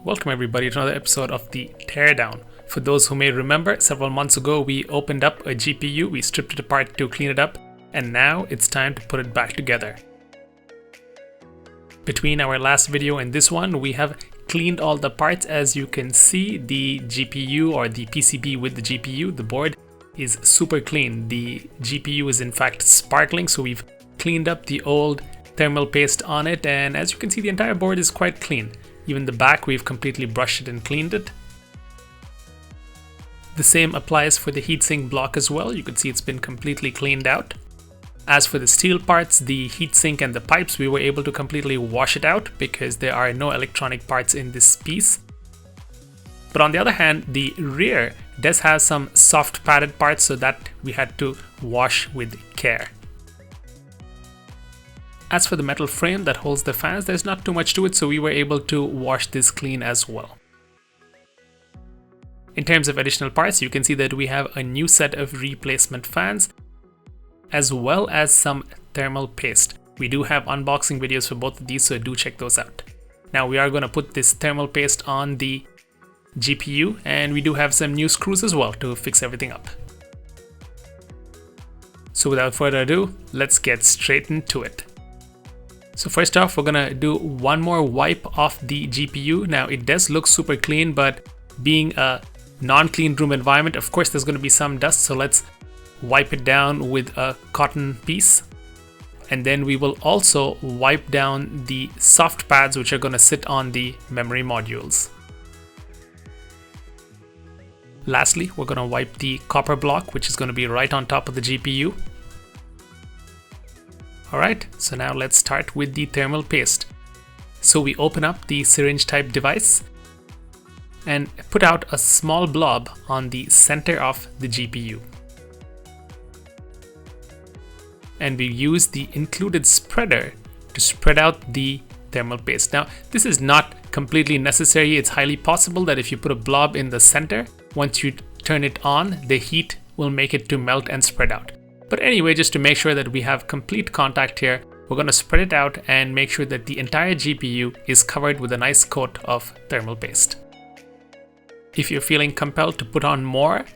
Welcome everybody to another episode of the Teardown. For those who may remember, several months ago we opened up a GPU, we stripped it apart to clean it up, and now it's time to put it back together. Between our last video and this one, we have cleaned all the parts. As you can see, the GPU or the PCB with the GPU, the board, is super clean. The GPU is in fact sparkling, so we've cleaned up the old thermal paste on it, and as you can see, the entire board is quite clean. Even the back, we've completely brushed it and cleaned it. The same applies for the heatsink block as well. You can see it's been completely cleaned out. As for the steel parts, the heatsink and the pipes, we were able to completely wash it out because there are no electronic parts in this piece. But on the other hand, the rear does have some soft padded parts, so that we had to wash with care. As for the metal frame that holds the fans, there's not too much to it, so we were able to wash this clean as well. In terms of additional parts, you can see that we have a new set of replacement fans, as well as some thermal paste. We do have unboxing videos for both of these, so do check those out. Now we are going to put this thermal paste on the GPU, and we do have some new screws as well to fix everything up. So without further ado, let's get straight into it. So first off, we're gonna do one more wipe off the GPU. Now it does look super clean, but being a non-clean room environment, of course there's gonna be some dust, so let's wipe it down with a cotton piece. And then we will also wipe down the soft pads which are gonna sit on the memory modules. Lastly, we're gonna wipe the copper block, which is gonna be right on top of the GPU. Alright, so now let's start with the thermal paste. So we open up the syringe type device and put out a small blob on the center of the GPU. And we use the included spreader to spread out the thermal paste. Now, this is not completely necessary. It's highly possible that if you put a blob in the center, once you turn it on, the heat will make it to melt and spread out. But anyway, just to make sure that we have complete contact here, we're going to spread it out and make sure that the entire GPU is covered with a nice coat of thermal paste. If you're feeling compelled to put on more,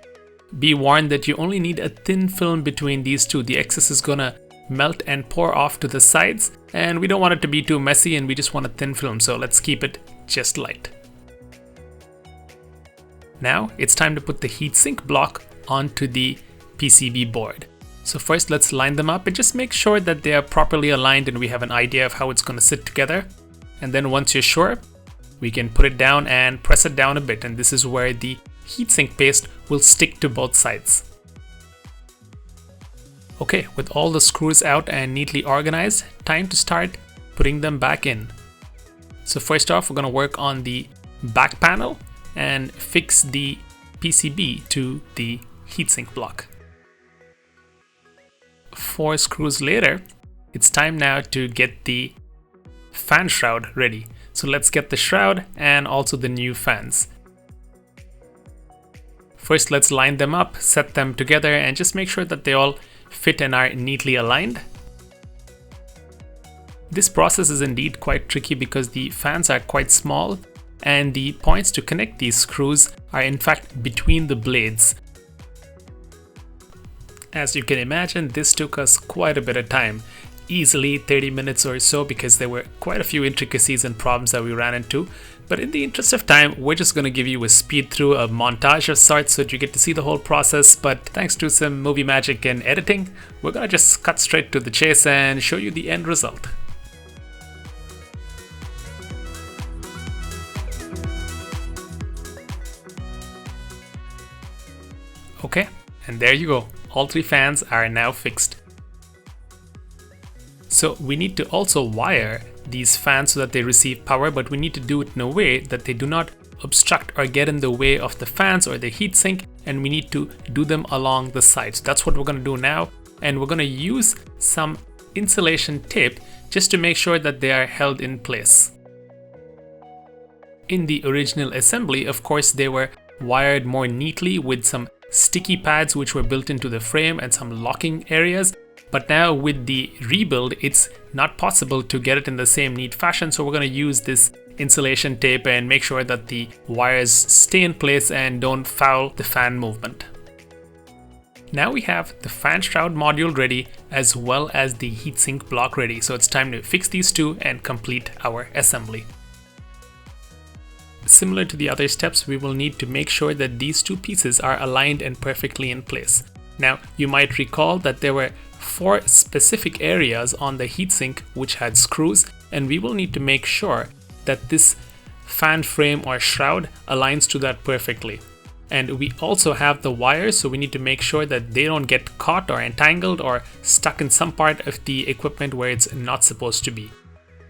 be warned that you only need a thin film between these two. The excess is going to melt and pour off to the sides, and we don't want it to be too messy, and we just want a thin film, so let's keep it just light. Now it's time to put the heatsink block onto the PCB board. So first let's line them up and just make sure that they are properly aligned and we have an idea of how it's going to sit together. And then once you're sure, we can put it down and press it down a bit, and this is where the heatsink paste will stick to both sides. Okay, with all the screws out and neatly organized, time to start putting them back in. So first off, we're going to work on the back panel and fix the PCB to the heatsink block. 4 screws later, it's time now to get the fan shroud ready. So let's get the shroud and also the new fans. First, let's line them up, set them together, and just make sure that they all fit and are neatly aligned. This process is indeed quite tricky because the fans are quite small and the points to connect these screws are in fact between the blades. As you can imagine, this took us quite a bit of time, easily 30 minutes or so, because there were quite a few intricacies and problems that we ran into. But in the interest of time, we're just going to give you a speed through, a montage of sorts, so that you get to see the whole process. But thanks to some movie magic and editing, we're going to just cut straight to the chase and show you the end result. Okay, and there you go. All 3 fans are now fixed. So we need to also wire these fans so that they receive power, but we need to do it in a way that they do not obstruct or get in the way of the fans or the heatsink, and we need to do them along the sides. That's what we're going to do now, and we're going to use some insulation tape just to make sure that they are held in place. In the original assembly, of course, they were wired more neatly with some sticky pads which were built into the frame and some locking areas, but now with the rebuild it's not possible to get it in the same neat fashion, so we're going to use this insulation tape and make sure that the wires stay in place and don't foul the fan movement. Now we have the fan shroud module ready as well as the heatsink block ready, so it's time to fix these two and complete our assembly. Similar to the other steps, we will need to make sure that these two pieces are aligned and perfectly in place. Now, you might recall that there were 4 specific areas on the heatsink which had screws, and we will need to make sure that this fan frame or shroud aligns to that perfectly. And we also have the wires, so we need to make sure that they don't get caught or entangled or stuck in some part of the equipment where it's not supposed to be.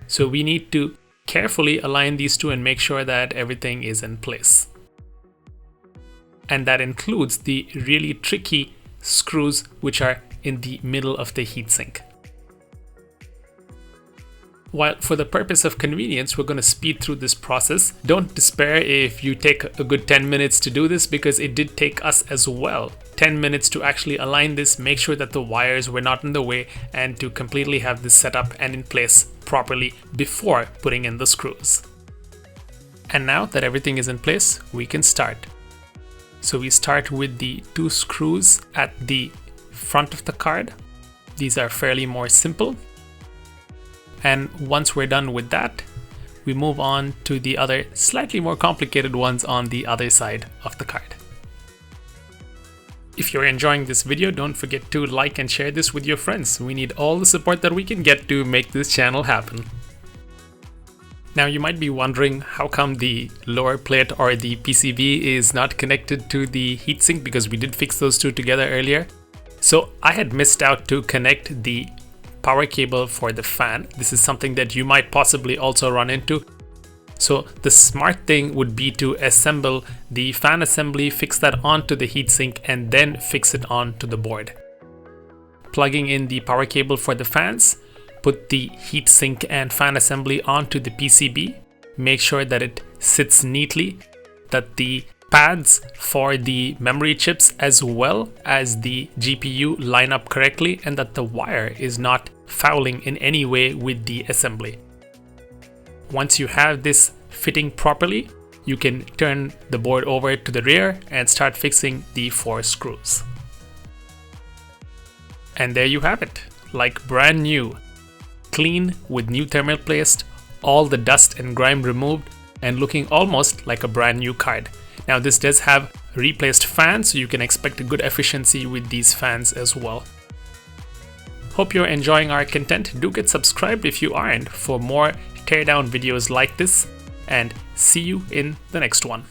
So we need to carefully align these two and make sure that everything is in place. And that includes the really tricky screws which are in the middle of the heatsink. While for the purpose of convenience, we're going to speed through this process. Don't despair if you take a good 10 minutes to do this, because it did take us as well 10 minutes to actually align this, make sure that the wires were not in the way, and to completely have this set up and in place properly before putting in the screws. And now that everything is in place, we can start. So we start with the 2 screws at the front of the card. These are fairly more simple. And once we're done with that, we move on to the other slightly more complicated ones on the other side of the card. If you're enjoying this video, don't forget to like and share this with your friends. We need all the support that we can get to make this channel happen. Now you might be wondering how come the lower plate or the PCB is not connected to the heatsink, because we did fix those two together earlier. So I had missed out to connect the power cable for the fan. This is something that you might possibly also run into. So the smart thing would be to assemble the fan assembly, fix that onto the heatsink, and then fix it onto the board. Plugging in the power cable for the fans, put the heatsink and fan assembly onto the PCB, make sure that it sits neatly, that the pads for the memory chips as well as the GPU line up correctly, and that the wire is not fouling in any way with the assembly. Once you have this fitting properly, you can turn the board over to the rear and start fixing the 4 screws. And there you have it, like brand new, clean with new thermal paste, all the dust and grime removed, and looking almost like a brand new card. Now this does have replaced fans, so you can expect a good efficiency with these fans as well. Hope you're enjoying our content. Do get subscribed if you aren't for more teardown videos like this, and see you in the next one.